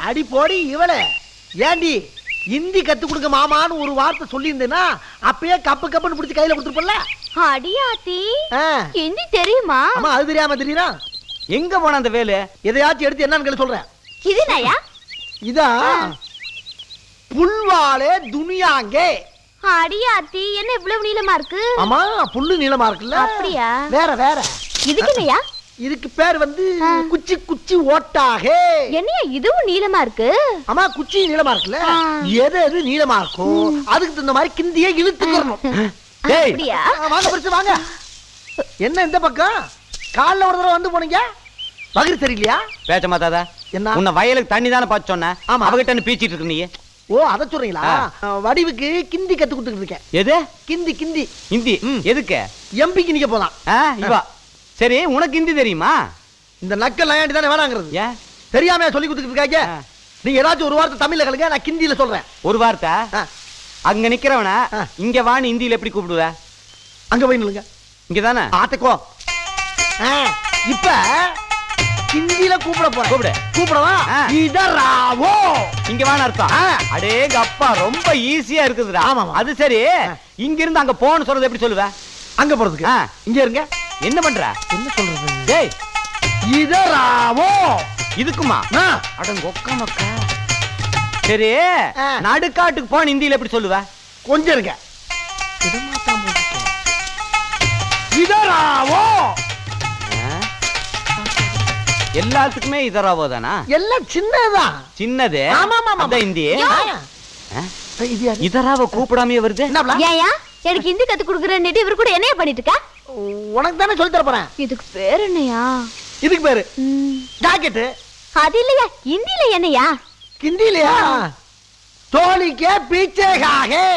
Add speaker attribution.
Speaker 1: அடி போடி இவள ஏண்டி இந்தி கத்து கொடுக்க மாமான்னு ஒரு வார்த்தை சொல்லியிருந்தேன்னா அப்பயே கப்பு கப்புன்னு பிடிச்சி கையில கொடுத்துருப்பல.
Speaker 2: அடியாத்தி ஹிந்தி தெரியுமா?
Speaker 1: ஆமா அது தெரியாம தெரியுறா.
Speaker 3: எங்க போன அந்த வேலு?
Speaker 1: எதையாச்சும் எடுத்து என்னன்னு சொல்றேன்.
Speaker 2: இது நயா
Speaker 1: இதா புல்வாலே துனியாங்கே.
Speaker 2: அடியாத்தி என்ன இவ்வளவு நீளமா இருக்கு?
Speaker 1: ஆமா புல்லு நீளமா இருக்குல்ல.
Speaker 2: அப்படியா?
Speaker 1: வேற வேற.
Speaker 2: இதுக்கு நயா?
Speaker 1: இதுக்கு பேர் வந்து குச்சி குச்சி ஓட்டாக.
Speaker 2: என்னையா இதுவும் நீளமா இருக்கு?
Speaker 1: ஆமா குச்சி நீளமா இருக்குல்ல. எது எது நீளமா இருக்கும் அதுக்கு தகுந்த மாதிரி கிந்தியே இழுத்துக்கறணும்.
Speaker 3: டேய்
Speaker 1: வாங்க பிரிச்சு வாங்க. என்ன இந்த பக்கம் கால்ல ஒரு தடவை வந்து போனீங்க? வகிறு தெரியலையா?
Speaker 3: பேச்ச மாத்தாதா.
Speaker 1: என்ன
Speaker 3: உன்னை வயலுக்கு தண்ணி தானே பாத்து சொன்ன. அவகிட்ட பீச்சிட்டு இருக்க நீ.
Speaker 1: ஓ அத சொல்றீங்களா? வடிவுக்கு கிந்தி கத்து கொடுத்துட்டு இருக்கேன்.
Speaker 3: எது
Speaker 1: கிந்தி? கிந்தி
Speaker 3: ஹிந்தி எதுக்கு?
Speaker 1: எம்பிக்கு நீங்க போலாம்.
Speaker 3: இவா சரி உனக்கு ஹிந்தி தெரியுமா?
Speaker 1: இந்த நக்கல் நயாண்டி தானே வேணாங்கிறது.
Speaker 3: ஏன்
Speaker 1: தெரியாம சொல்லி கொடுத்துட்டு இருக்காங்க. நீங்க ஏதாச்சும் ஒரு வார்த்தை தமிழ்ல கலங்க, நான் ஹிந்தியில சொல்றேன்.
Speaker 3: ஒரு வார்த்தை அங்க நிக்கிறவன இங்க வான்னு ஹிந்தியில எப்படி கூப்பிடுவ?
Speaker 1: அங்க போய் நில்லுங்க.
Speaker 3: இங்கதானே
Speaker 1: ஆத்தக்கோ. இப்ப ஹிந்தியில கூப்பிட போறேன். கூப்பிடவா? இதராவோ
Speaker 3: இங்க வான்னு அர்த்தம். அடேங்க அப்பா ரொம்ப ஈஸியா இருக்குதுடா.
Speaker 1: ஆமா
Speaker 3: அது சரி இங்க இருந்து அங்க போன்னு சொல்றது எப்படி சொல்லுவ?
Speaker 1: அங்க போறதுக்கு இங்க இருங்க.
Speaker 3: என்ன பண்ற?
Speaker 1: என்ன சொல்றது?
Speaker 3: டேய்
Speaker 1: இதராவோ
Speaker 3: இதுக்குமா? அடங்க ஒக்க மக்கா. சரி நடுக்காட்டுக்கு போன ஹிந்தியில எப்படி சொல்லுவ?
Speaker 1: கொஞ்சம் இருங்க. இதராவோ
Speaker 3: எல்லாத்துக்குமே இதராவோ தானா?
Speaker 1: எல்லாம் சின்னதுதான்.
Speaker 3: சின்னது அதான் ஹிந்தி. இதராவ கூப்பிடாமையே வருது.
Speaker 2: ஏயா எனக்கு ஹிந்தி கத்து கொடுக்குறேன்னு இவர் கூட என்னைய பண்ணிட்டு இருக்க?
Speaker 1: உனக்கு தானே சொல்லி தர போறேன்.
Speaker 2: இதுக்கு பேர் என்னையா?
Speaker 1: இதுக்கு பேரு ஜாக்கெட்.
Speaker 2: அது இல்லையா ஹிந்தியில என்னையா?
Speaker 1: ஹிந்திலையா? தோழிக்கே பீச்சே காகே.